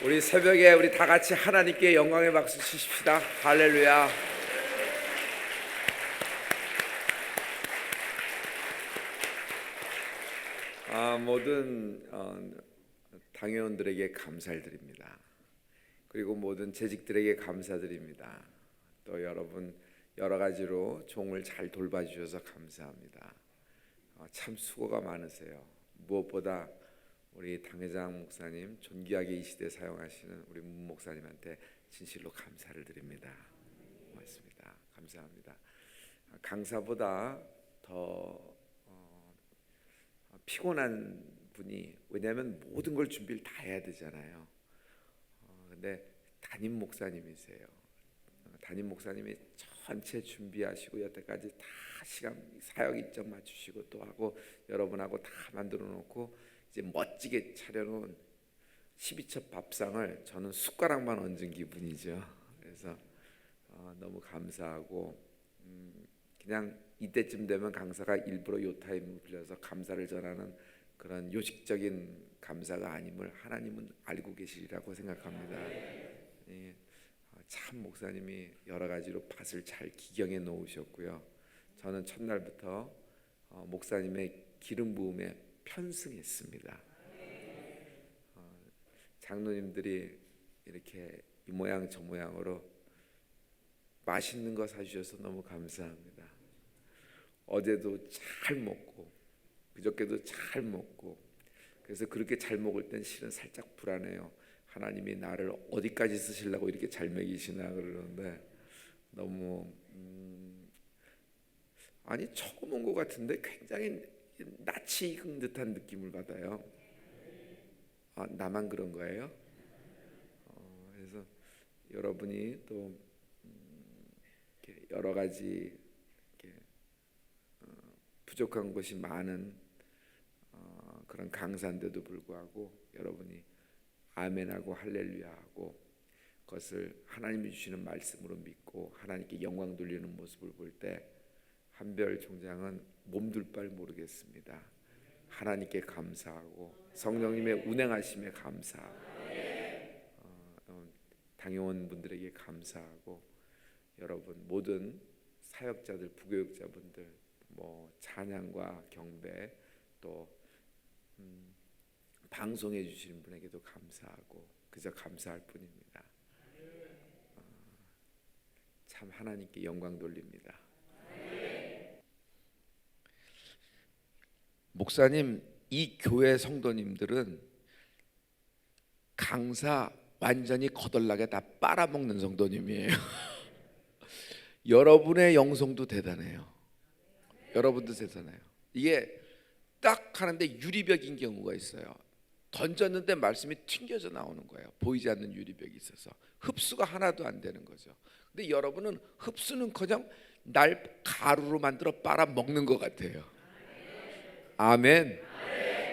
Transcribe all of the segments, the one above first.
우리 새벽에 우리 다 같이 하나님께 영광의 박수 치십시다. 할렐루야. 모든 당회원들에게 감사를 드립니다. 그리고 모든 재직들에게 감사드립니다. 또 여러분 여러 가지로 종을 잘 돌봐주셔서 감사합니다. 참 수고가 많으세요. 무엇보다 우리 당회장 목사님, 존귀하게 이 시대 사용하시는 우리 문 목사님한테 진실로 감사를 드립니다. 고맙습니다. 감사합니다. 강사보다 더 피곤한 분이, 왜냐하면 모든 걸 준비를 다 해야 되잖아요. 근데 담임 목사님이세요. 담임 목사님이 전체 준비하시고 여태까지 다 시간 사역 일정 맞추시고 또 하고 여러분하고 다 만들어 놓고 이제 멋지게 차려놓은 12첩 밥상을 저는 숟가락만 얹은 기분이죠. 그래서 너무 감사하고 그냥 이때쯤 되면 강사가 일부러 요 타임을 빌려서 감사를 전하는 그런 요식적인 감사가 아님을 하나님은 알고 계시리라고 생각합니다. 예, 참 목사님이 여러 가지로 밭을 잘 기경해 놓으셨고요. 저는 첫날부터 목사님의 기름 부음에 편승했습니다. 장로님들이 이렇게 이 모양 저 모양으로 맛있는 거 사주셔서 너무 감사합니다. 어제도 잘 먹고 그저께도 잘 먹고, 그래서 그렇게 잘 먹을 땐 실은 살짝 불안해요. 하나님이 나를 어디까지 쓰시려고 이렇게 잘 먹이시나 그러는데 너무 아니 처음 온 것 같은데 굉장히 낯이 익은 듯한 느낌을 받아요. 나만 그런 거예요? 그래서 여러분이 또 이렇게 여러 가지 이렇게 부족한 것이 많은 그런 강사인데도 불구하고 여러분이 아멘하고 할렐루야하고 그것을 하나님이 주시는 말씀으로 믿고 하나님께 영광 돌리는 모습을 볼 때 한별 총장은 몸둘 바를 모르겠습니다. 하나님께 감사하고 성령님의 운행하심에 감사하고 당회원분들에게 감사하고 여러분 모든 사역자들, 부교육자분들, 찬양과 경배 또 방송해 주시는 분에게도 감사하고 그저 감사할 뿐입니다. 참 하나님께 영광 돌립니다. 목사님, 이 교회 성도님들은 강사 완전히 거덜나게 다 빨아먹는 성도님이에요. 여러분의 영성도 대단해요. 여러분도 대단해요. 이게 딱 하는데 유리벽인 경우가 있어요. 던졌는데 말씀이 튕겨져 나오는 거예요. 보이지 않는 유리벽이 있어서 흡수가 하나도 안 되는 거죠. 근데 여러분은 흡수는커녕 날 가루로 만들어 빨아먹는 것 같아요. 아멘.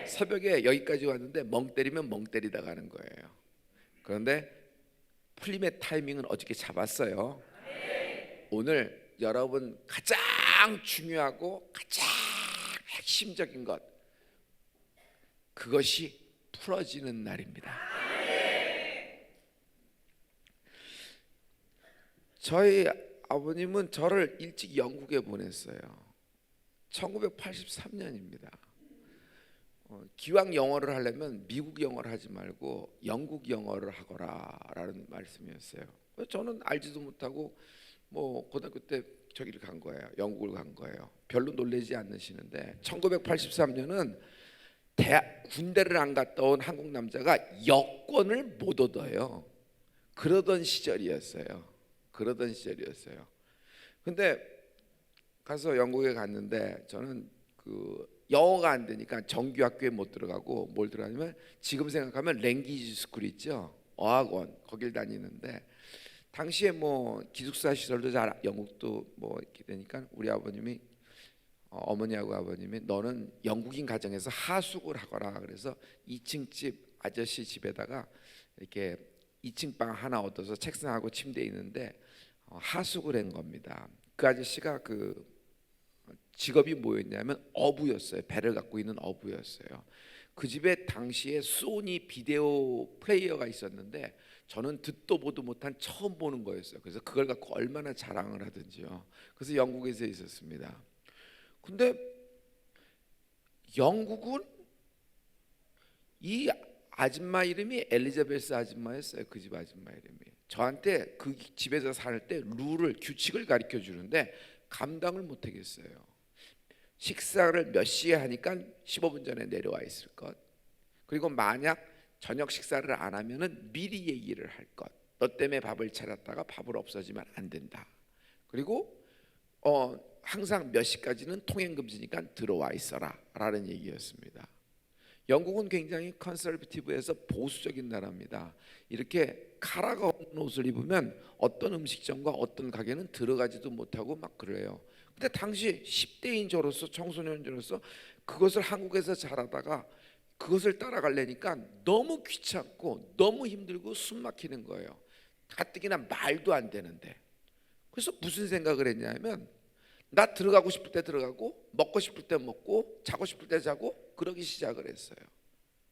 새벽에 여기까지 왔는데 멍 때리면 멍 때리다 가는 거예요. 그런데 풀림의 타이밍은 어떻게 잡았어요? 오늘 여러분 가장 중요하고 가장 핵심적인 것, 그것이 풀어지는 날입니다. 저희 아버님은 저를 일찍 영국에 보냈어요. 1983년입니다. 기왕 영어를 하려면 미국 영어를 하지 말고 영국 영어를 하거라라는 말씀이었어요. 저는 알지도 못하고 고등학교 때 저기를 간 거예요. 영국을 간 거예요. 별로 놀라지 않으시는데 1983년은 군대를 안 갔다 온 한국 남자가 여권을 못 얻어요. 그러던 시절이었어요. 근데 가서 영국에 갔는데 저는 영어가 안 되니까 정규학교에 못 들어가고 뭘 들어가냐면 지금 생각하면 랭귀지 스쿨 있죠. 어학원 거길 다니는데 당시에 기숙사 시설도 잘 영국도 이렇게 되니까 우리 아버님이 어머니하고 아버님이 너는 영국인 가정에서 하숙을 하거라. 그래서 2층 집 아저씨 집에다가 이렇게 2층 방 하나 얻어서 책상하고 침대 있는데 하숙을 한 겁니다. 그 아저씨가 직업이 뭐였냐면 어부였어요. 배를 갖고 있는 어부였어요. 그 집에 당시에 소니 비디오 플레이어가 있었는데 저는 듣도 보도 못한 처음 보는 거였어요. 그래서 그걸 갖고 얼마나 자랑을 하든지요. 그래서 영국에서 있었습니다. 근데 영국은 이 아줌마 이름이 엘리자베스 아줌마였어요. 그 집 아줌마 이름이. 저한테 그 집에서 살 때 룰을 규칙을 가르쳐 주는데 감당을 못 하겠어요. 식사를 몇 시에 하니까 15분 전에 내려와 있을 것. 그리고 만약 저녁 식사를 안 하면은 미리 얘기를 할 것. 너 때문에 밥을 차렸다가 밥을 없어지면 안 된다. 그리고 항상 몇 시까지는 통행 금지니까 들어와 있어라 라는 얘기였습니다. 영국은 굉장히 컨서베티브해서 보수적인 나라입니다. 이렇게 카라가 없는 옷을 입으면 어떤 음식점과 어떤 가게는 들어가지도 못하고 막 그래요. 근데 당시 10대인 저로서 청소년 저로서 그것을 한국에서 잘하다가 그것을 따라가려니까 너무 귀찮고 너무 힘들고 숨 막히는 거예요. 가뜩이나 말도 안 되는데. 그래서 무슨 생각을 했냐면 나 들어가고 싶을 때 들어가고 먹고 싶을 때 먹고 자고 싶을 때 자고 그러기 시작을 했어요.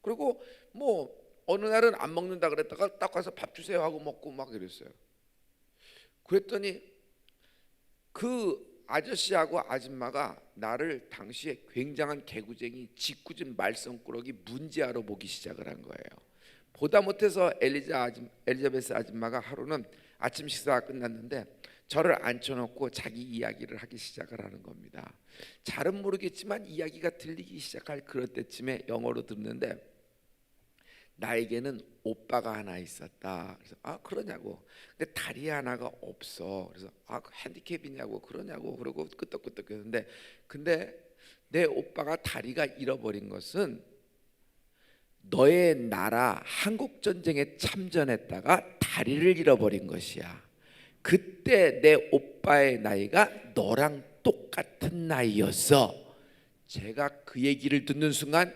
그리고 뭐 어느 날은 안 먹는다 그랬다가 딱 가서 밥 주세요 하고 먹고 막 이랬어요. 그랬더니 그 아저씨하고 아줌마가 나를 당시에 굉장한 개구쟁이 짓궂은 말썽꾸러기 문제아로 보기 시작을 한 거예요. 보다 못해서 엘리자베스 아줌마가 하루는 아침 식사가 끝났는데 저를 앉혀놓고 자기 이야기를 하기 시작을 하는 겁니다. 잘은 모르겠지만 이야기가 들리기 시작할 그럴 때쯤에 영어로 듣는데 나에게는 오빠가 하나 있었다. 그래서 그러냐고. 근데 다리 하나가 없어. 그래서 그 핸디캡이냐고 그러냐고 그러고 끄떡끄떡 했는데 근데 내 오빠가 다리가 잃어버린 것은 너의 나라 한국 전쟁에 참전했다가 다리를 잃어버린 것이야. 그때 내 오빠의 나이가 너랑 똑같은 나이였어. 제가 그 얘기를 듣는 순간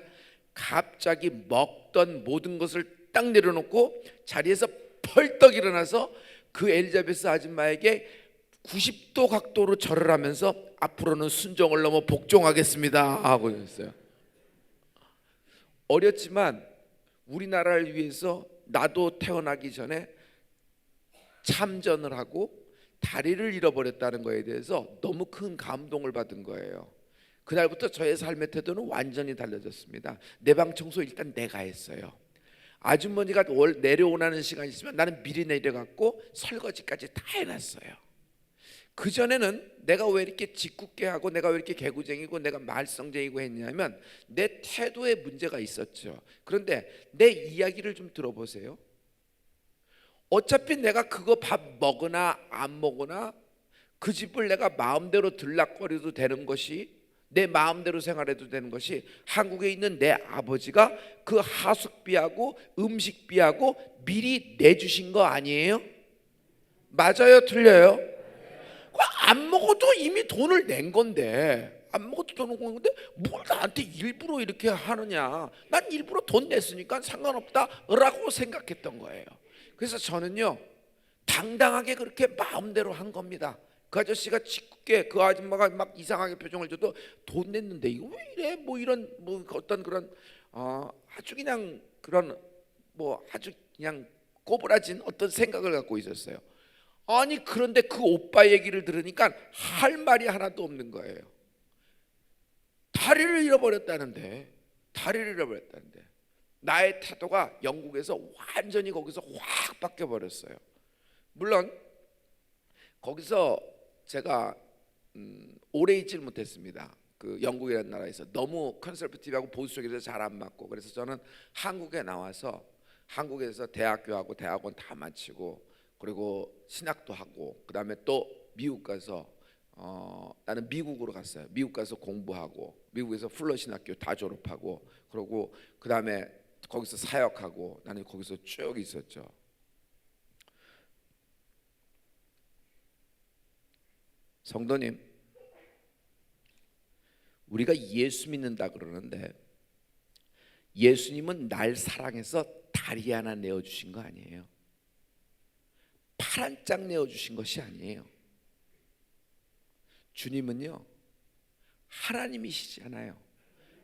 갑자기 먹던 모든 것을 딱 내려놓고 자리에서 펄떡 일어나서 그 엘리자베스 아줌마에게 90도 각도로 절을 하면서 앞으로는 순종을 넘어 복종하겠습니다 하고 있어요. 어렸지만 우리나라를 위해서 나도 태어나기 전에 참전을 하고 다리를 잃어버렸다는 것에 대해서 너무 큰 감동을 받은 거예요. 그날부터 저의 삶의 태도는 완전히 달라졌습니다. 내 방 청소 일단 내가 했어요. 아주머니가 내려오라는 시간이 있으면 나는 미리 내려갔고 설거지까지 다 해놨어요. 그전에는 내가 왜 이렇게 짓궂게 하고 내가 왜 이렇게 개구쟁이고 내가 말썽쟁이고 했냐면 내 태도에 문제가 있었죠. 그런데 내 이야기를 좀 들어보세요. 어차피 내가 그거 밥 먹으나 안 먹으나 그 집을 내가 마음대로 들락거려도 되는 것이 내 마음대로 생활해도 되는 것이 한국에 있는 내 아버지가 그 하숙비하고 음식비하고 미리 내주신 거 아니에요? 맞아요? 틀려요? 안 먹어도 이미 돈을 낸 건데 안 먹어도 돈을 낸 건데 뭘 나한테 일부러 이렇게 하느냐. 난 일부러 돈 냈으니까 상관없다라고 생각했던 거예요. 그래서 저는요 당당하게 그렇게 마음대로 한 겁니다. 그 아저씨가 짓궂게 그 아줌마가 막 이상하게 표정을 줘도 돈 냈는데 이거 왜 이래 뭐 이런 뭐 어떤 그런 아주 그냥 그런 뭐 아주 그냥 꼬부라진 어떤 생각을 갖고 있었어요. 아니 그런데 그 오빠 얘기를 들으니까 할 말이 하나도 없는 거예요. 다리를 잃어버렸다는데 나의 태도가 영국에서 완전히 거기서 확 바뀌어 버렸어요. 물론 거기서 제가 오래 있질 못했습니다. 그 영국이라는 나라에서 너무 컨서베티브하고 보수적이라서 잘 안 맞고 그래서 저는 한국에 나와서 한국에서 대학교하고 대학원 다 마치고 그리고 신학도 하고 그다음에 또 미국 가서 나는 미국으로 갔어요. 미국 가서 공부하고 미국에서 풀러 신학교 다 졸업하고 그리고 그다음에 거기서 사역하고 나는 거기서 쭉 있었죠. 성도님, 우리가 예수 믿는다 그러는데 예수님은 날 사랑해서 다리 하나 내어주신 거 아니에요. 팔 한 짝 내어주신 것이 아니에요. 주님은요 하나님이시잖아요.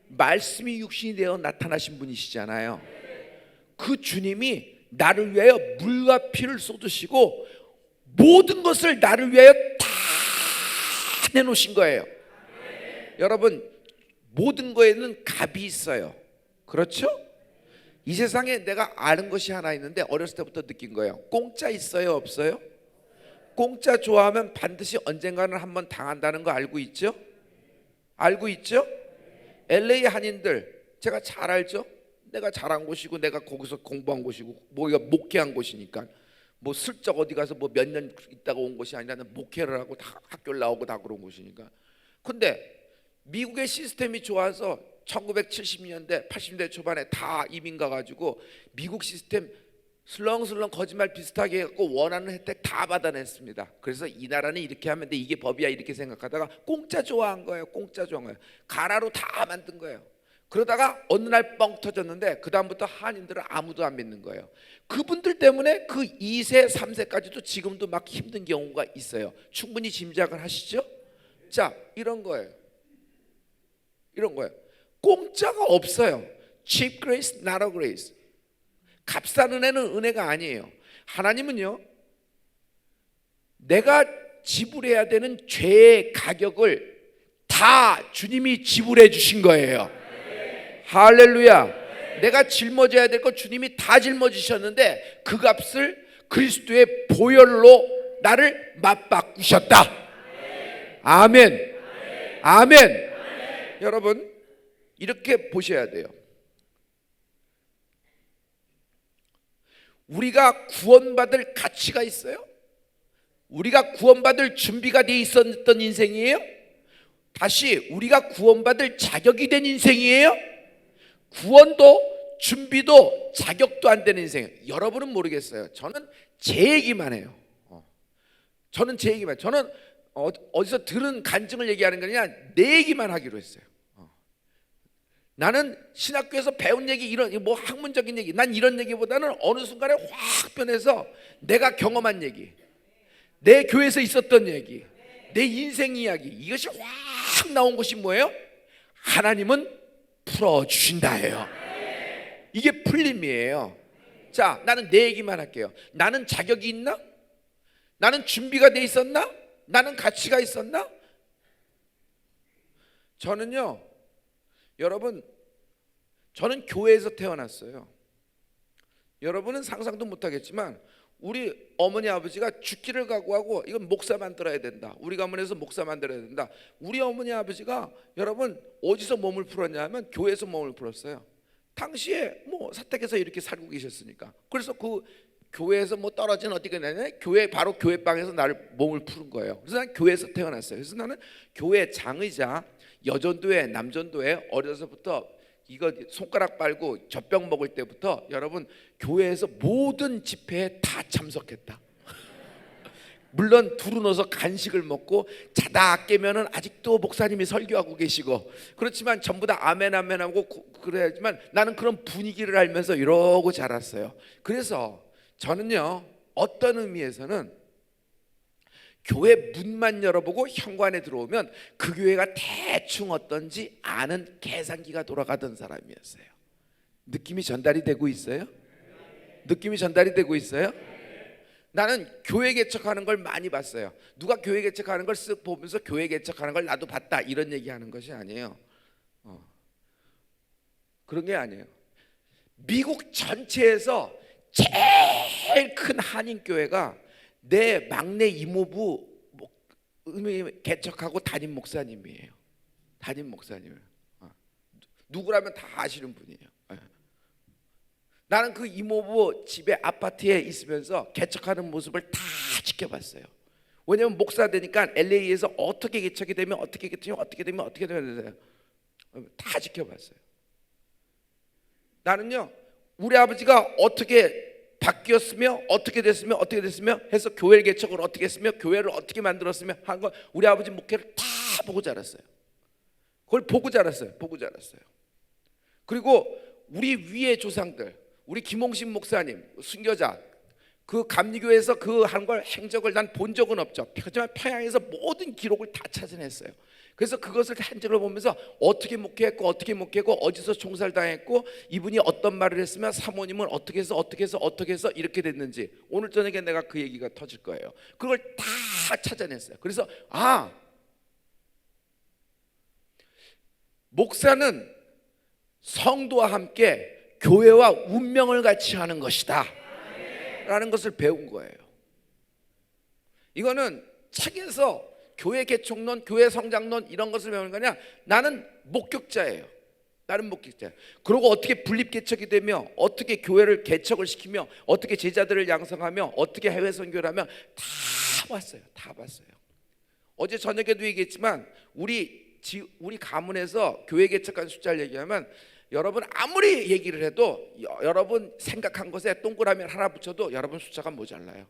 말씀이 육신이 되어 나타나신 분이시잖아요. 그 주님이 나를 위하여 물과 피를 쏟으시고 모든 것을 나를 위하여 다 내놓으신 거예요. 여러분, 모든 거에는 값이 있어요. 그렇죠? 이 세상에 내가 아는 것이 하나 있는데 어렸을 때부터 느낀 거예요. 공짜 있어요, 없어요? 공짜 좋아하면 반드시 언젠가는 한번 당한다는 거 알고 있죠? 알고 있죠? LA 한인들 제가 잘 알죠? 내가 자란 곳이고 내가 거기서 공부한 곳이고 뭐가 목회한 곳이니까 뭐 슬쩍 어디 가서 뭐 몇 년 있다가 온 곳이 아니라 목회를 하고 다 학교를 나오고 다 그런 곳이니까. 근데 미국의 시스템이 좋아서 1970년대 80년대 초반에 다 이민 가가지고 미국 시스템 슬렁슬렁 거짓말 비슷하게 해갖고 원하는 혜택 다 받아냈습니다. 그래서 이 나라는 이렇게 하면 돼, 이게 법이야 이렇게 생각하다가 공짜 좋아한 거예요. 공짜 좋아한 거예요. 가라로 다 만든 거예요. 그러다가 어느 날 뻥 터졌는데 그 다음부터 한인들은 아무도 안 믿는 거예요. 그분들 때문에 그 2세 3세까지도 지금도 막 힘든 경우가 있어요. 충분히 짐작을 하시죠? 자, 이런 거예요. 이런 거예요. 공짜가 없어요. cheap grace, not a grace. 값싼 은혜는 은혜가 아니에요. 하나님은요, 내가 지불해야 되는 죄의 가격을 다 주님이 지불해 주신 거예요. 할렐루야. 내가 짊어져야 될 거 주님이 다 짊어지셨는데 그 값을 그리스도의 보혈로 나를 맞바꾸셨다. 아멘. 아멘. 여러분, 이렇게 보셔야 돼요. 우리가 구원받을 가치가 있어요? 우리가 구원받을 준비가 돼 있었던 인생이에요? 다시 우리가 구원받을 자격이 된 인생이에요? 구원도 준비도 자격도 안 되는 인생. 여러분은 모르겠어요. 저는 제 얘기만 해요. 저는 제 얘기만. 저는 어디서 들은 간증을 얘기하는 게 아니라 내 얘기만 하기로 했어요. 나는 신학교에서 배운 얘기, 이런 뭐 학문적인 얘기, 난 이런 얘기보다는 어느 순간에 확 변해서 내가 경험한 얘기, 내 교회에서 있었던 얘기, 내 인생 이야기, 이것이 확 나온 것이 뭐예요? 하나님은 풀어주신다예요. 이게 풀림이에요. 자, 나는 내 얘기만 할게요. 나는 자격이 있나? 나는 준비가 돼 있었나? 나는 가치가 있었나? 저는요, 여러분, 저는 교회에서 태어났어요. 여러분은 상상도 못하겠지만 우리 어머니 아버지가 죽기를 각오하고 이건 목사 만들어야 된다, 우리 가문에서 목사 만들어야 된다. 우리 어머니 아버지가 여러분 어디서 몸을 풀었냐 하면 교회에서 몸을 풀었어요. 당시에 뭐 사택에서 이렇게 살고 계셨으니까. 그래서 그 교회에서 뭐 떨어진 어디가 되냐, 교회 바로 교회방에서 나를 몸을 푸는 거예요. 그래서 난 교회에서 태어났어요. 그래서 나는 교회 장의자, 여전도회, 남전도회 어려서부터 이거 손가락 빨고 젖병 먹을 때부터 여러분 교회에서 모든 집회에 다 참석했다. 물론 둘은 어서 간식을 먹고 자다 깨면은 아직도 목사님이 설교하고 계시고 그렇지만 전부 다 아멘 아멘 하고 그래야지만 나는 그런 분위기를 알면서 이러고 자랐어요. 그래서 저는요, 어떤 의미에서는 교회 문만 열어보고 현관에 들어오면 그 교회가 대충 어떤지 아는 계산기가 돌아가던 사람이었어요. 느낌이 전달이 되고 있어요? 느낌이 전달이 되고 있어요? 나는 교회 개척하는 걸 많이 봤어요. 누가 교회 개척하는 걸 쓱 보면서 교회 개척하는 걸 나도 봤다 이런 얘기하는 것이 아니에요. 그런 게 아니에요. 미국 전체에서 제일 큰 한인교회가 내 막내 이모부 개척하고 담임 목사님이에요. 담임 목사님. 누구라면 다 아시는 분이에요. 나는 그 이모부 집에 아파트에 있으면서 개척하는 모습을 다 지켜봤어요. 왜냐하면 목사 되니까 LA에서 어떻게 개척이 되면 어떻게 개척이 어떻게 되면 어떻게 되면 다 지켜봤어요. 나는요, 우리 아버지가 어떻게 바뀌었으며 어떻게 됐으며 해서 교회 개척을 어떻게 했으며 교회를 어떻게 만들었으며 한 건 우리 아버지 목회를 다 보고 자랐어요. 그걸 보고 자랐어요. 그리고 우리 위의 조상들, 우리 김홍신 목사님, 순교자, 그 감리교에서 그 한 걸 행적을 난 본 적은 없죠. 하지만 평양에서 모든 기록을 다 찾아냈어요. 그래서 그것을 한적을 보면서 어떻게 목회했고 어떻게 목회했고 어디서 총살 당했고 이분이 어떤 말을 했으면 사모님은 어떻게 해서 이렇게 됐는지 오늘 저녁에 내가 그 얘기가 터질 거예요. 그걸 다 찾아냈어요. 그래서 목사는 성도와 함께 교회와 운명을 같이 하는 것이다 라는 것을 배운 거예요. 이거는 책에서 교회 개척론, 교회 성장론 이런 것을 배우는 거냐? 나는 목격자예요. 그리고 어떻게 분립 개척이 되며 어떻게 교회를 개척을 시키며 어떻게 제자들을 양성하며 어떻게 해외 선교를 하며 다 봤어요. 어제 저녁에도 얘기했지만 우리 가문에서 교회 개척한 숫자를 얘기하면 여러분 아무리 얘기를 해도 여러분 생각한 것에 동그라미 하나 붙여도 여러분 숫자가 모자라요.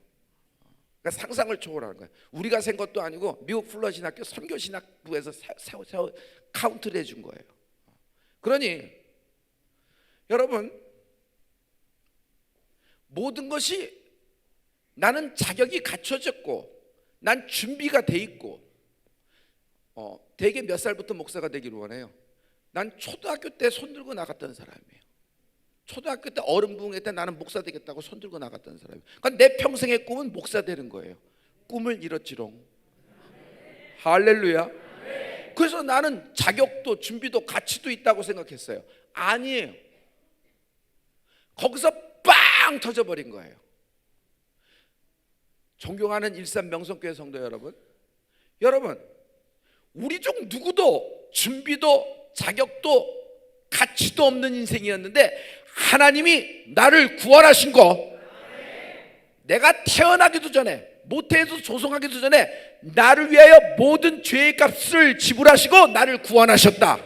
그러니까 상상을 초월하는 거예요. 우리가 센 것도 아니고 미국 플러신학교 선교신학부에서 카운트를 해준 거예요. 그러니 여러분 모든 것이 나는 자격이 갖춰졌고 난 준비가 돼 있고 대개 몇 살부터 목사가 되기를 원해요? 난 초등학교 때 손들고 나갔던 사람이에요. 초등학교 때 어른부흥회 때 나는 목사 되겠다고 손들고 나갔던 사람이에요. 그러니까 내 평생의 꿈은 목사 되는 거예요. 꿈을 이뤘지롱. 할렐루야. 그래서 나는 자격도 준비도 가치도 있다고 생각했어요. 아니에요. 거기서 빵 터져버린 거예요. 존경하는 일산 명성교회 성도 여러분, 우리 중 누구도 준비도 자격도 가치도 없는 인생이었는데 하나님이 나를 구원하신 거, 내가 태어나기도 전에 모태에서 조성하기도 전에 나를 위하여 모든 죄의 값을 지불하시고 나를 구원하셨다.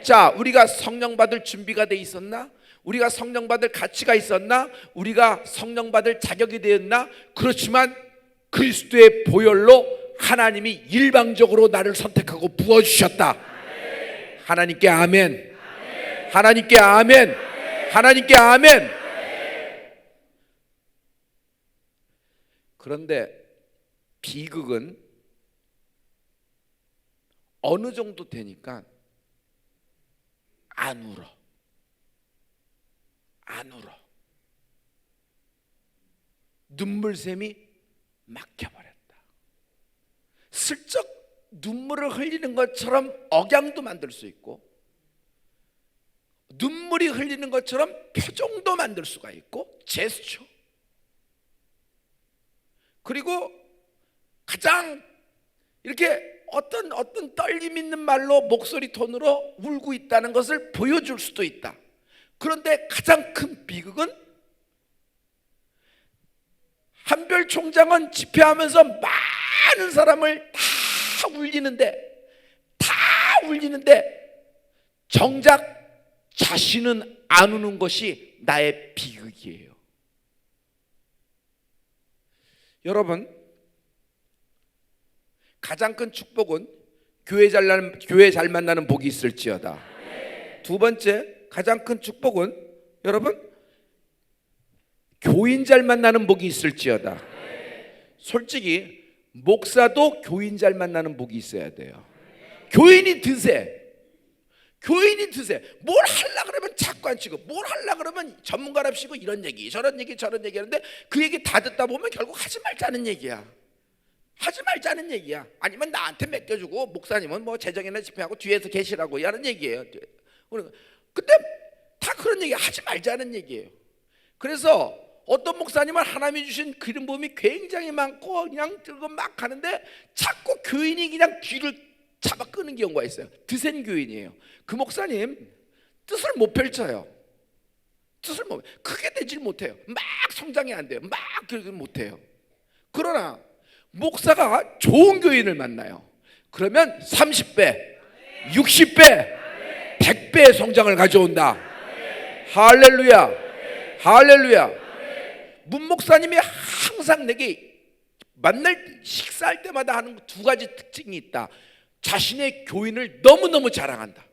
자, 우리가 성령 받을 준비가 돼 있었나? 우리가 성령 받을 가치가 있었나? 우리가 성령 받을 자격이 되었나? 그렇지만 그리스도의 보혈로 하나님이 일방적으로 나를 선택하고 부어주셨다. 하나님께 아멘. 하나님께 아멘. 하나님께 아멘. 그런데 비극은 어느 정도 되니까 안 울어. 눈물샘이 막혀버렸다. 슬쩍 눈물을 흘리는 것처럼 억양도 만들 수 있고 눈물이 흘리는 것처럼 표정도 만들 수가 있고 제스처, 그리고 가장 이렇게 어떤 떨림 있는 말로 목소리 톤으로 울고 있다는 것을 보여줄 수도 있다. 그런데 가장 큰 비극은 한별 총장은 집회하면서 많은 사람을 다 울리는데 정작 자신은 안 우는 것이 나의 비극이에요. 여러분, 가장 큰 축복은 교회 잘 만나는 복이 있을지어다. 두 번째 가장 큰 축복은 여러분 교인 잘 만나는 복이 있을지어다. 솔직히 목사도 교인 잘 만나는 복이 있어야 돼요. 교인이 드세. 뭘 하려고 그러면 자꾸 안 치고, 뭘 하려고 그러면 전문가랍시고 이런 얘기 저런 얘기 하는데 그 얘기 다 듣다 보면 결국 하지 말자는 얘기야. 아니면 나한테 맡겨주고 목사님은 뭐 재정이나 집회하고 뒤에서 계시라고 하는 얘기예요. 근데 다 그런 얘기 하지 말자는 얘기예요. 그래서 어떤 목사님은 하나님이 주신 기름 부음이 굉장히 많고 그냥 들고 막 하는데 자꾸 교인이 그냥 뒤를 잡아 끄는 경우가 있어요. 드센 교인이에요. 그 목사님 뜻을 못 펼쳐요. 크게 되질 못해요. 막 성장이 안 돼요. 막 그러지 못해요. 그러나 목사가 좋은 교인을 만나요. 그러면 30배, 60배, 100배의 성장을 가져온다. 할렐루야. 문 목사님이 항상 내게 만날 식사할 때마다 하는 두 가지 특징이 있다. 자신의 교인을 너무너무 자랑한다.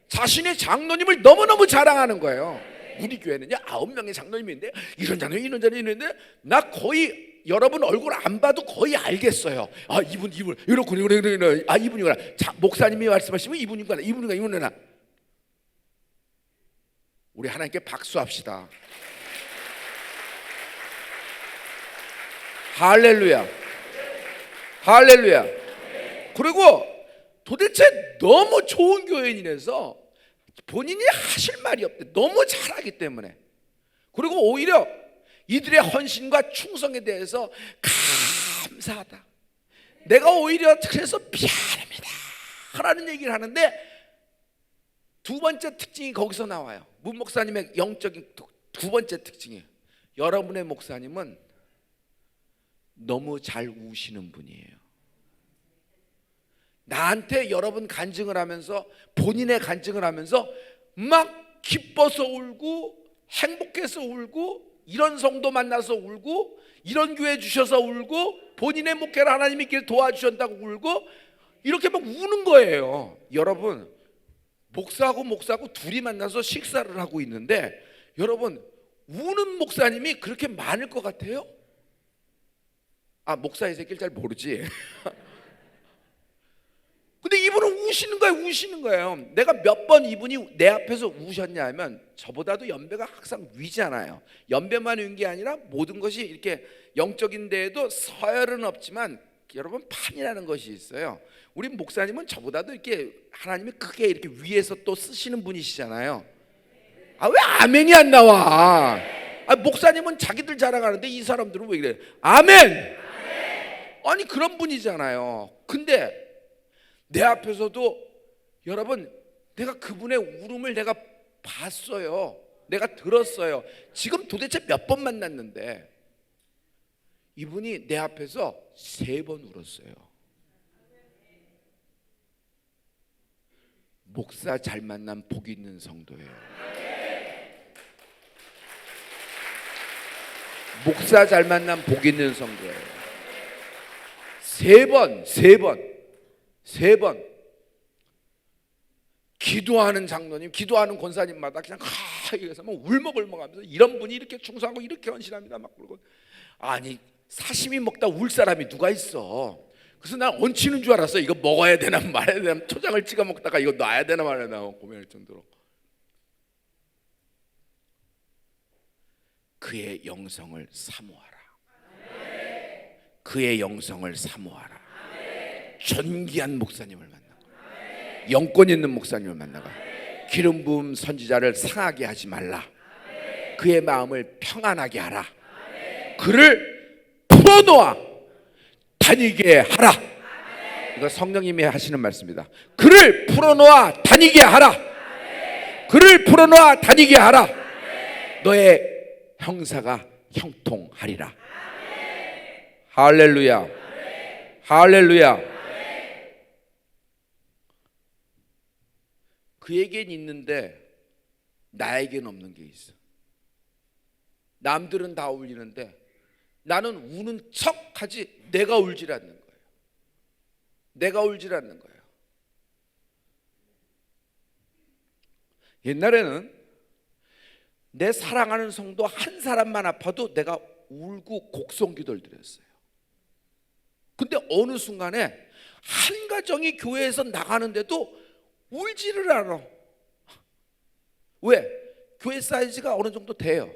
자신의 장로님을 너무너무 자랑하는 거예요. 우리 교회는요 9명의 장로님이 있는데 이런 장로님 이런 장로님 있는데 나 거의 여러분 얼굴 안 봐도 거의 알겠어요. 아 이분 이렇구나 이렇구나. 아 이분이구나. 자, 목사님이 말씀하시면 이분이구나. 우리 하나님께 박수합시다. 할렐루야. 할렐루야. 그리고 도대체 너무 좋은 교인이라서 본인이 하실 말이 없대. 너무 잘하기 때문에. 그리고 오히려 이들의 헌신과 충성에 대해서 감사하다. 내가 오히려 그래서 미안합니다 라는 얘기를 하는데 두 번째 특징이 거기서 나와요. 문 목사님의 영적인 두 번째 특징이에요. 여러분의 목사님은 너무 잘 우시는 분이에요. 나한테 여러분 간증을 하면서 본인의 간증을 하면서 막 기뻐서 울고 행복해서 울고 이런 성도 만나서 울고 이런 교회 주셔서 울고 본인의 목회를 하나님이 이렇게 도와주셨다고 울고 이렇게 막 우는 거예요. 여러분 목사하고 둘이 만나서 식사를 하고 있는데 여러분 우는 목사님이 그렇게 많을 것 같아요? 아 목사의 새끼를 잘 모르지. 근데 이분은 우시는 거예요. 내가 몇 번 이분이 내 앞에서 우셨냐 하면 저보다도 연배가 항상 위잖아요. 연배만 윈 게 아니라 모든 것이 이렇게 영적인 데에도 서열은 없지만 여러분 판이라는 것이 있어요. 우리 목사님은 저보다도 이렇게 하나님이 크게 이렇게 위에서 또 쓰시는 분이시잖아요. 아 왜 아멘이 안 나와? 아 목사님은 자기들 자랑하는데 이 사람들은 왜 이래? 아멘. 아니 그런 분이잖아요. 근데 내 앞에서도 여러분 내가 그분의 울음을 내가 봤어요. 내가 들었어요. 지금 도대체 몇 번 만났는데 이분이 내 앞에서 3번 울었어요. 목사 잘 만난 복 있는 성도예요. 목사 잘 만난 복 있는 성도예요. 3번 기도하는 장로님, 기도하는 권사님마다 그냥 여기서 막 울먹울먹하면서 이런 분이 이렇게 충성하고 이렇게 헌신합니다 막 그러고 아니 사시미 먹다 울 사람이 누가 있어? 그래서 난 얹히는 줄 알았어. 이거 먹어야 되나 말아야 되나 초장을 찍어 먹다가 이거 놔야 되나 말아야 되나 고민할 정도로. 그의 영성을 사모하라. 그의 영성을 사모하라. 존귀한 목사님을 만나고 영권 있는 목사님을 만나가 기름 부음 선지자를 상하게 하지 말라. 그의 마음을 평안하게 하라. 그를 풀어놓아 다니게 하라. 이거 성령님이 하시는 말씀입니다. 그를 풀어놓아 다니게 하라. 그를 풀어놓아 다니게 하라. 너의 형사가 형통하리라. 할렐루야. 할렐루야. 그에겐 있는데 나에겐 없는 게 있어. 남들은 다 울리는데 나는 우는 척하지 내가 울질 않는 거예요. 내가 울질 않는 거예요. 옛날에는 내 사랑하는 성도 한 사람만 아파도 내가 울고 곡성기도를 드렸어요. 근데 어느 순간에 한 가정이 교회에서 나가는데도 울지를 않아. 왜? 교회 사이즈가 어느 정도 돼요.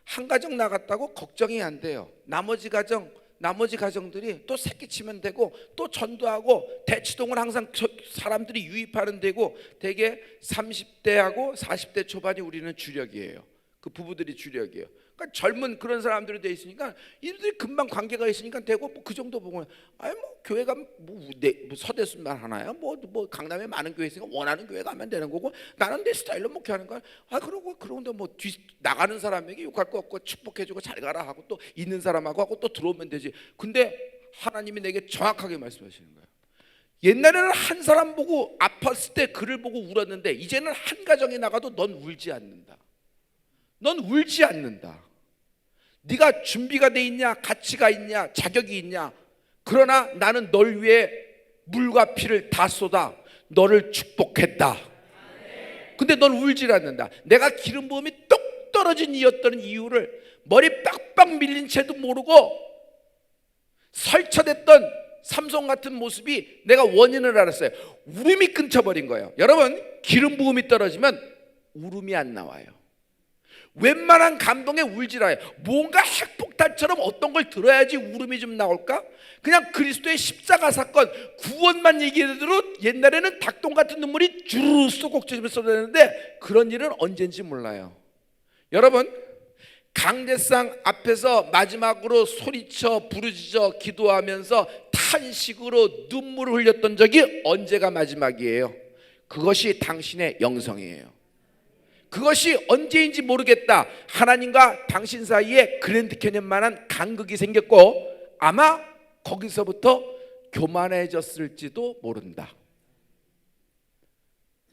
한 가정 나갔다고 걱정이 안 돼요. 나머지 가정들이 또 새끼치면 되고 또 전도하고 대치동을 항상 사람들이 유입하는 데고 되게 30대하고 40대 초반이 우리는 주력이에요. 그 부부들이 주력이에요. 그러니까 젊은 그런 사람들이 돼 있으니까 이들이 금방 관계가 있으니까 되고 뭐 그 정도 보고 아니 뭐 교회가 뭐 서대순만 하나요? 뭐 강남에 많은 교회 있으니까 원하는 교회 가면 되는 거고 나는 내 스타일로 목회하는 거야. 아 그런데 뭐 뒤 나가는 사람에게 욕할 거 없고 축복해주고 잘 가라 하고 또 있는 사람하고 하고 또 들어오면 되지. 근데 하나님이 내게 정확하게 말씀하시는 거예요. 옛날에는 한 사람 보고 아팠을 때 그를 보고 울었는데 이제는 한 가정에 나가도 넌 울지 않는다. 넌 울지 않는다. 네가 준비가 돼 있냐, 가치가 있냐, 자격이 있냐. 그러나 나는 널 위해 물과 피를 다 쏟아 너를 축복했다. 근데 넌 울질 않는다. 내가 기름 부음이 똑 떨어진 이였던 이유를 머리 빡빡 밀린 채도 모르고 설쳐댔던 삼손 같은 모습이 내가 원인을 알았어요. 울음이 끊겨버린 거예요. 여러분, 기름 부음이 떨어지면 울음이 안 나와요. 웬만한 감동에 울질 않아요. 뭔가 핵폭탄처럼 어떤 걸 들어야지 울음이 좀 나올까? 그냥 그리스도의 십자가 사건 구원만 얘기해도 옛날에는 닭똥 같은 눈물이 주르르 쏘곡지면서 쏟아내는데 그런 일은 언젠지 몰라요. 여러분, 강대상 앞에서 마지막으로 소리쳐 부르짖어 기도하면서 탄식으로 눈물을 흘렸던 적이 언제가 마지막이에요? 그것이 당신의 영성이에요. 그것이 언제인지 모르겠다. 하나님과 당신 사이에 그랜드 캐년만한 간극이 생겼고 아마 거기서부터 교만해졌을지도 모른다.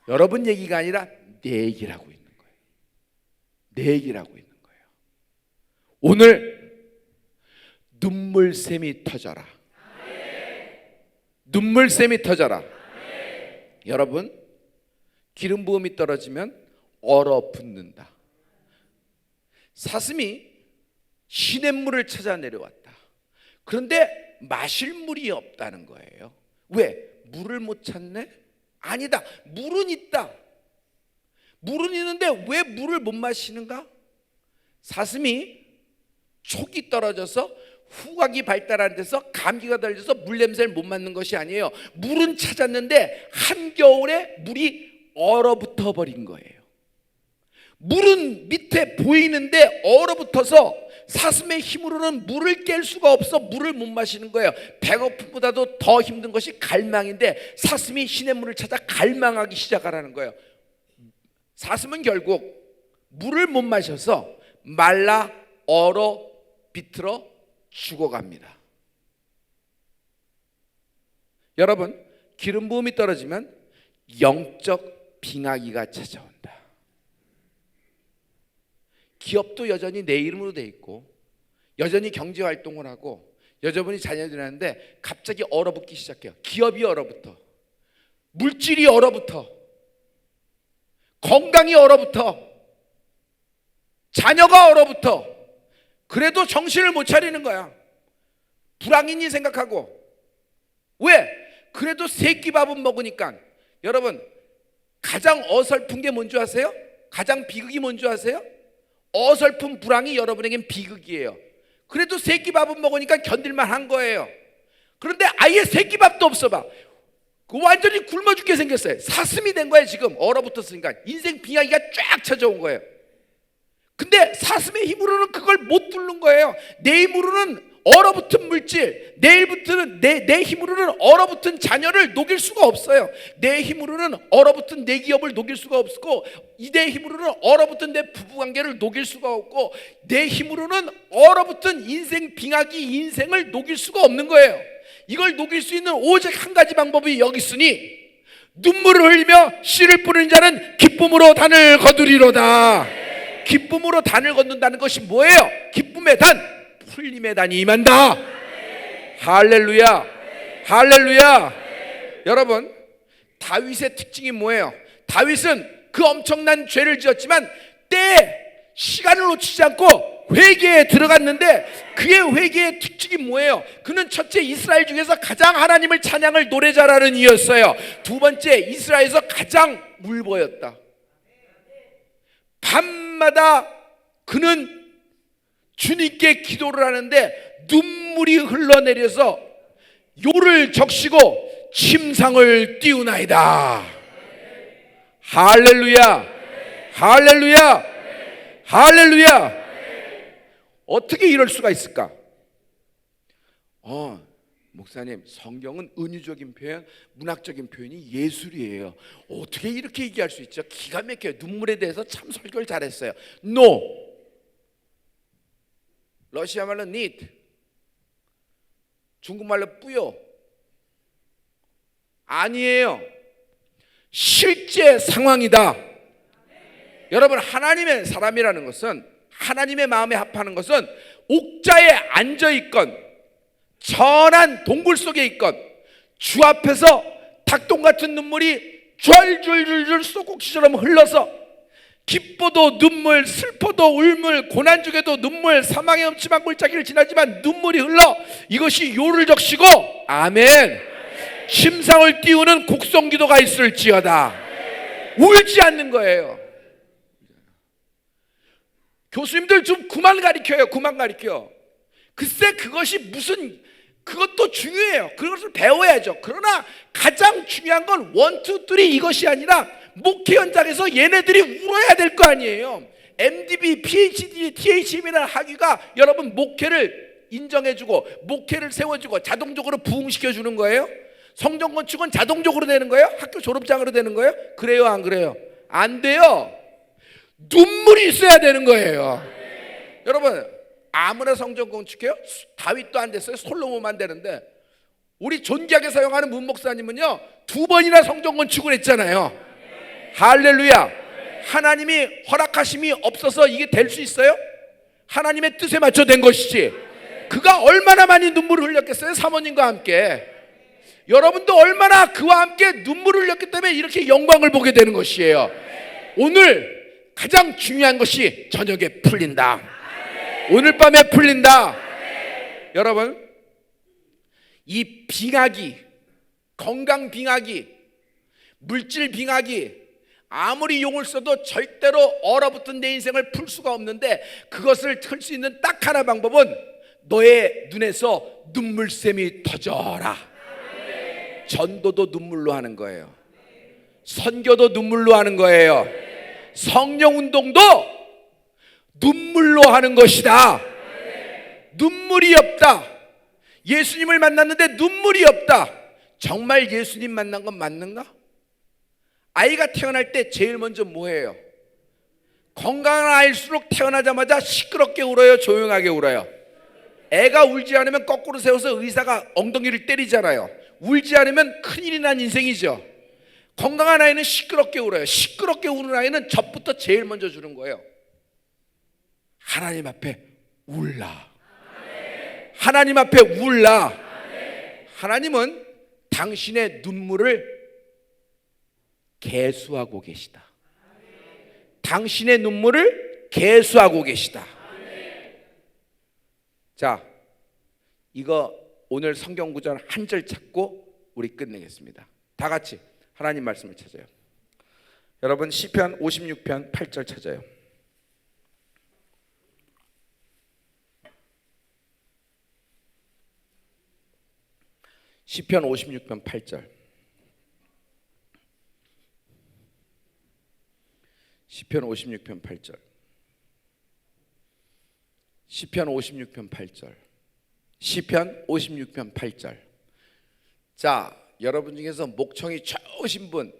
여러분 얘기가 아니라 내 얘기를 하고 있는 거예요. 내 얘기를 하고 있는 거예요. 오늘 눈물샘이 터져라. 눈물샘이 터져라. 여러분, 기름 부음이 떨어지면 얼어붙는다. 사슴이 시냇물을 찾아 내려왔다. 그런데 마실 물이 없다는 거예요. 왜? 물을 못 찾네? 아니다. 물은 있다. 물은 있는데 왜 물을 못 마시는가? 사슴이 촉이 떨어져서 후각이 발달한 데서 감기가 달려서 물 냄새를 못 맡는 것이 아니에요. 물은 찾았는데 한겨울에 물이 얼어붙어 버린 거예요. 물은 밑에 보이는데 얼어붙어서 사슴의 힘으로는 물을 깰 수가 없어 물을 못 마시는 거예요. 배고픔보다도 더 힘든 것이 갈망인데 사슴이 시냇물을 찾아 갈망하기 시작하라는 거예요. 사슴은 결국 물을 못 마셔서 말라 얼어 비틀어 죽어갑니다. 여러분, 기름 부음이 떨어지면 영적 빙하기가 찾아온다. 기업도 여전히 내 이름으로 돼 있고 여전히 경제 활동을 하고 여러분이 자녀들이 하는데 갑자기 얼어붙기 시작해요. 기업이 얼어붙어, 물질이 얼어붙어, 건강이 얼어붙어, 자녀가 얼어붙어. 그래도 정신을 못 차리는 거야. 불황이니 생각하고. 왜? 그래도 세끼밥은 먹으니까. 여러분, 가장 어설픈 게 뭔지 아세요? 가장 비극이 뭔지 아세요? 어설픈 불황이 여러분에겐 비극이에요. 그래도 세끼밥은 먹으니까 견딜만 한 거예요. 그런데 아예 세끼밥도 없어 봐. 그 완전히 굶어 죽게 생겼어요. 사슴이 된 거예요. 지금 얼어붙었으니까 인생 빙하기가 쫙 찾아온 거예요. 근데 사슴의 힘으로는 그걸 못 뚫는 거예요. 내 힘으로는 얼어붙은 물질, 내 힘으로는 얼어붙은 자녀를 녹일 수가 없어요. 내 힘으로는 얼어붙은 내 기업을 녹일 수가 없고, 내 힘으로는 얼어붙은 내 부부관계를 녹일 수가 없고, 내 힘으로는 얼어붙은 인생 빙하기 인생을 녹일 수가 없는 거예요. 이걸 녹일 수 있는 오직 한 가지 방법이 여기 있으니 눈물을 흘리며 씨를 뿌리는 자는 기쁨으로 단을 거두리로다. 기쁨으로 단을 걷는다는 것이 뭐예요? 기쁨의 단, 풀림의 단이 임한다. 할렐루야, 할렐루야. 여러분, 다윗의 특징이 뭐예요? 다윗은 그 엄청난 죄를 지었지만 때에 시간을 놓치지 않고 회개에 들어갔는데 그의 회개의 특징이 뭐예요? 그는 첫째, 이스라엘 중에서 가장 하나님을 찬양을 노래 잘하는 이였어요. 두 번째, 이스라엘에서 가장 물보였다. 밤마다 그는 주님께 기도를 하는데 눈물이 흘러내려서 요를 적시고 침상을 띄우나이다. 할렐루야, 할렐루야, 할렐루야. 어떻게 이럴 수가 있을까? 목사님, 성경은 은유적인 표현, 문학적인 표현이 예술이에요. 어떻게 이렇게 얘기할 수 있죠? 기가 막혀요. 눈물에 대해서 참 설교를 잘했어요. No. 러시아 말로 need, 중국말로 뿌요. 아니에요. 실제 상황이다. 여러분, 하나님의 사람이라는 것은, 하나님의 마음에 합하는 것은 옥자에 앉아있건 전한 동굴 속에 있건 주 앞에서 닭똥 같은 눈물이 쫄쫄쫄쫄 쏘국시처럼 흘러서 기뻐도 눈물, 슬퍼도 울물, 고난 중에도 눈물, 사망의 음침한 골짜기를 지나지만 눈물이 흘러 이것이 요를 적시고 아멘. 침상을 띄우는 곡성기도가 있을지어다. 울지 않는 거예요. 교수님들 좀 그만 가르쳐요. 그만 가르쳐. 글쎄 그것이 무슨, 그것도 중요해요. 그것을 배워야죠. 그러나 가장 중요한 건 1, 2, 3 이것이 아니라 목회 현장에서 얘네들이 울어야 될 거 아니에요. MDB, PhD, THM이라는 학위가 여러분 목회를 인정해주고 목회를 세워주고 자동적으로 부흥시켜주는 거예요? 성전 건축은 자동적으로 되는 거예요? 학교 졸업장으로 되는 거예요? 그래요, 안 그래요? 안 돼요. 눈물이 있어야 되는 거예요. 여러분 아무나 성전 건축해요? 다윗도 안 됐어요. 솔로몬만 되는데 우리 존귀하게 사용하는 문 목사님은요 2번이나 성전 건축을 했잖아요. 할렐루야. 하나님이 허락하심이 없어서 이게 될 수 있어요? 하나님의 뜻에 맞춰 된 것이지. 그가 얼마나 많이 눈물을 흘렸겠어요? 사모님과 함께. 여러분도 얼마나 그와 함께 눈물을 흘렸기 때문에 이렇게 영광을 보게 되는 것이에요. 오늘 가장 중요한 것이 저녁에 풀린다. 오늘 밤에 풀린다. 여러분 이 빙하기, 건강 빙하기, 물질 빙하기 아무리 용을 써도 절대로 얼어붙은 내 인생을 풀 수가 없는데 그것을 틀 수 있는 딱 하나 방법은 너의 눈에서 눈물샘이 터져라. 전도도 눈물로 하는 거예요. 선교도 눈물로 하는 거예요. 성령운동도 눈물로 하는 것이다. 눈물이 없다. 예수님을 만났는데 눈물이 없다. 정말 예수님 만난 건 맞는가? 아이가 태어날 때 제일 먼저 뭐해요? 건강한 아이일수록 태어나자마자 시끄럽게 울어요? 조용하게 울어요? 애가 울지 않으면 거꾸로 세워서 의사가 엉덩이를 때리잖아요. 울지 않으면 큰일이 난 인생이죠. 건강한 아이는 시끄럽게 울어요. 시끄럽게 우는 아이는 젖부터 제일 먼저 주는 거예요. 하나님 앞에 울라. 하나님 앞에 울라. 하나님은 당신의 눈물을 계수하고 계시다. 당신의 눈물을 계수하고 계시다. 자, 이거 오늘 성경 구절 한 절 찾고 우리 끝내겠습니다. 다 같이 하나님 말씀을 찾아요. 여러분 시편 56편 8절 찾아요. 시편 56편 8절. 시편 56편 8절. 시편 56편 8절. 시편 56편 8절. 자, 여러분 중에서 목청이 좋으신 분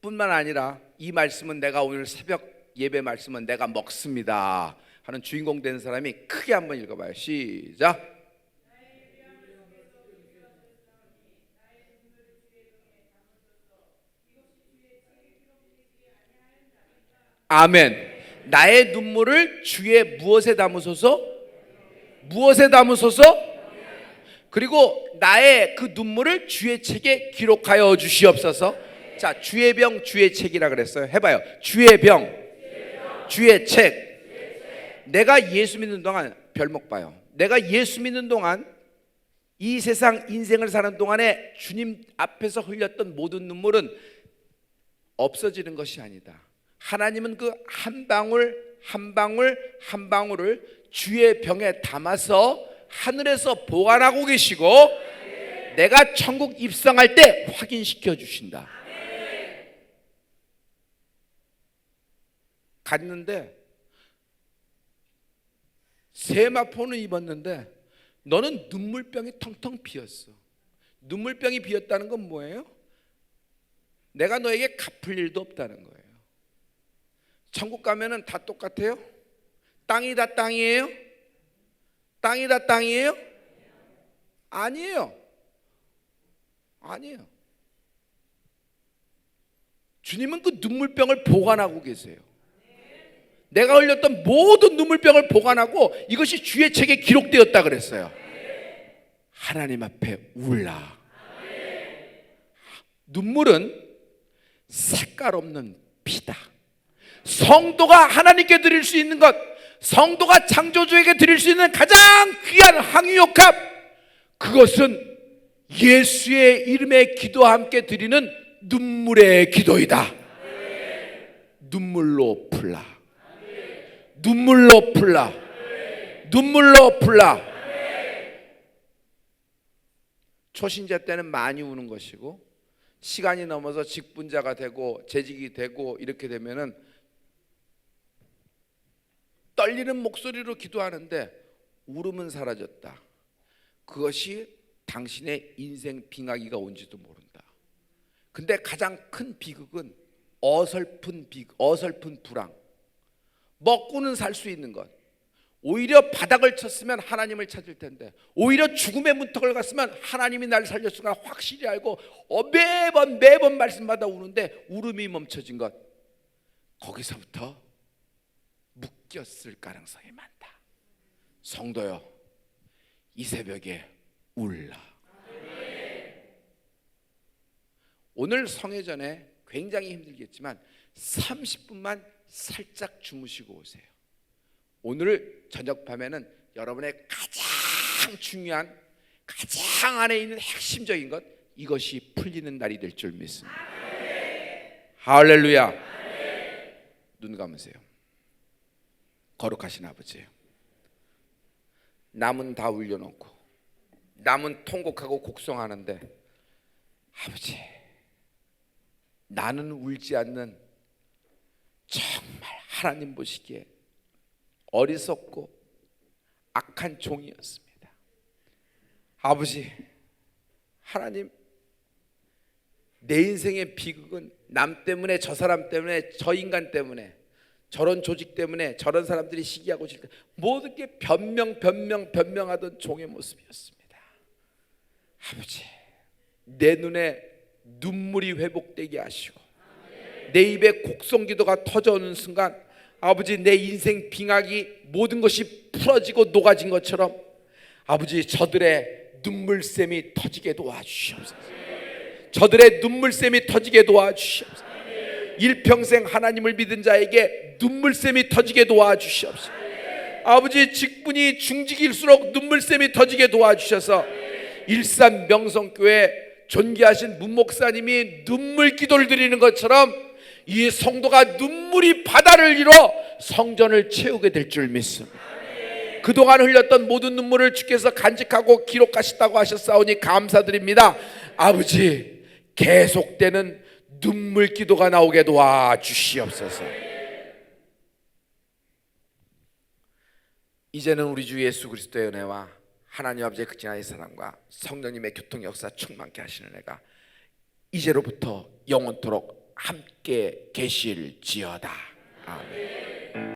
뿐만 아니라 이 말씀은 내가 오늘 새벽 예배 말씀은 내가 먹습니다 하는 주인공 된 사람이 크게 한번 읽어봐요. 시작. 아멘. 나의 눈물을 주의 무엇에 담으소서? 무엇에 담으소서? 그리고 나의 그 눈물을 주의 책에 기록하여 주시옵소서. 자, 주의 병 주의 책이라 그랬어요. 해봐요. 주의 병 주의 책. 내가 예수 믿는 동안 별목 봐요. 내가 예수 믿는 동안 이 세상 인생을 사는 동안에 주님 앞에서 흘렸던 모든 눈물은 없어지는 것이 아니다. 하나님은 그 한 방울 한 방울 한 방울을 주의 병에 담아서 하늘에서 보관하고 계시고 내가 천국 입성할 때 확인시켜 주신다. 갔는데 세마포는 입었는데 너는 눈물병이 텅텅 비었어. 눈물병이 비었다는 건 뭐예요? 내가 너에게 갚을 일도 없다는 거예요. 천국 가면은 다 똑같아요? 땅이 다 땅이에요? 땅이 다 땅이에요? 아니에요. 아니에요. 주님은 그 눈물병을 보관하고 계세요. 내가 흘렸던 모든 눈물병을 보관하고 이것이 주의 책에 기록되었다 그랬어요. 하나님 앞에 울라. 눈물은 색깔 없는 피다. 성도가 하나님께 드릴 수 있는 것, 성도가 창조주에게 드릴 수 있는 가장 귀한 향유욕합, 그것은 예수의 이름의 기도와 함께 드리는 눈물의 기도이다. 눈물로 풀라, 눈물로 풀라, 눈물로 풀라. 초신자 때는 많이 우는 것이고, 시간이 넘어서 직분자가 되고 재직이 되고 이렇게 되면은 떨리는 목소리로 기도하는데 울음은 사라졌다. 그것이 당신의 인생 빙하기가 온지도 모른다. 근데 가장 큰 비극은 어설픈 불황. 먹고는 살 수 있는 것. 오히려 바닥을 쳤으면 하나님을 찾을 텐데, 오히려 죽음의 문턱을 갔으면 하나님이 나를 살렸으니까 확실히 알고 매번 말씀받아 우는데 울음이 멈춰진 것, 거기서부터 묶였을 가능성이 많다. 성도여, 이 새벽에 울라. 오늘 성회전에 굉장히 힘들겠지만 30분만 살짝 주무시고 오세요. 오늘 저녁 밤에는 여러분의 가장 중요한, 가장 안에 있는 핵심적인 것, 이것이 풀리는 날이 될 줄 믿습니다. 할렐루야. 눈 감으세요. 거룩하신 아버지, 남은 다 울려놓고 남은 통곡하고 곡성하는데, 아버지, 나는 울지 않는 정말 하나님 보시기에 어리석고 악한 종이었습니다. 아버지, 하나님, 내 인생의 비극은 남 때문에, 저 사람 때문에, 저 인간 때문에, 저런 조직 때문에, 저런 사람들이 시기하고 질 때 모든 게 변명하던 종의 모습이었습니다. 아버지, 내 눈에 눈물이 회복되게 하시고 내 입에 곡성기도가 터져오는 순간, 아버지, 내 인생 빙하기 모든 것이 풀어지고 녹아진 것처럼 아버지, 저들의 눈물샘이 터지게 도와주시옵소서. 저들의 눈물샘이 터지게 도와주시옵소서. 일평생 하나님을 믿은 자에게 눈물샘이 터지게 도와주시옵소서. 아버지, 직분이 중직일수록 눈물샘이 터지게 도와주셔서 일산 명성교회 존귀하신 문목사님이 눈물 기도를 드리는 것처럼 이 성도가 눈물이 바다를 이뤄 성전을 채우게 될 줄 믿습니다. 그동안 흘렸던 모든 눈물을 주께서 간직하고 기록하셨다고 하셨사오니 감사드립니다. 아버지, 계속되는 눈물 기도가 나오게 도와주시옵소서. 이제는 우리 주 예수 그리스도의 은혜와 하나님 아버지의 극진하신 사랑과 성령님의 교통 역사 충만케 하시는 은혜가 이제로부터 영원토록 함께 계실지어다. 아멘.